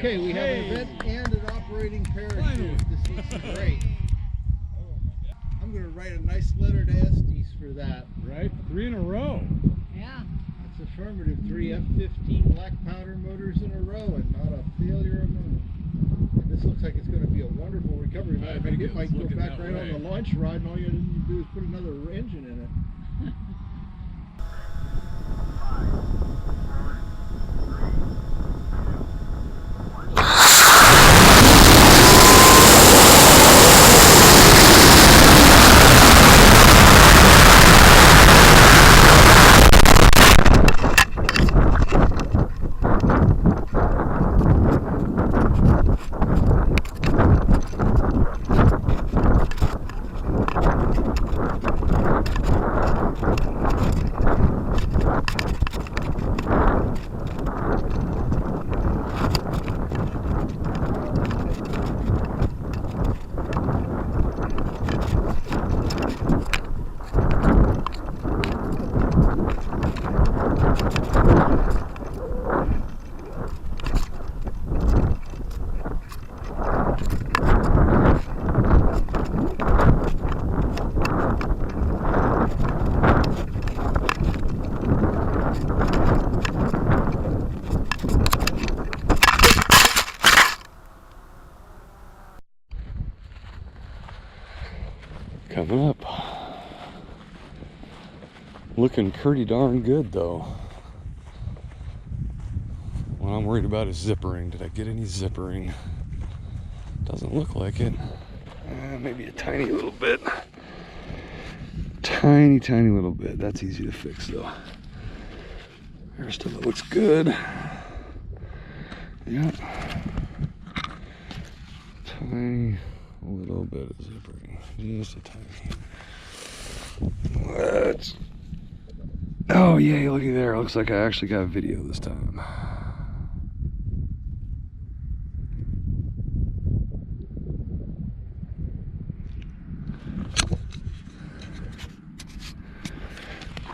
Okay, we have an event and an operating parachute. This looks great. I'm going to write a nice letter to Estes for that. Right? 3 in a row. Yeah. It's affirmative. 3 F15 black powder motors in a row and not a failure among them. And this looks like it's going to be a wonderful recovery. It might go back right on the launch rod, and all you have to do is put another engine in it. Coming up. Looking pretty darn good though. What I'm worried about is zippering. Did I get any zippering? Doesn't look like it. Maybe a tiny little bit. Tiny little bit. That's easy to fix though. The rest of it looks good. Yeah. Tiny little bit of zippering. Just a tiny. Let's. Oh yay, looky there. Looks like I actually got video this time.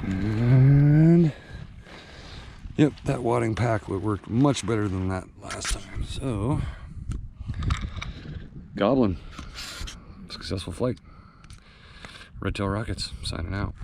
And yep, that wadding pack worked much better than that last time. So Goblin, successful flight. Red Tail Rockets signing out.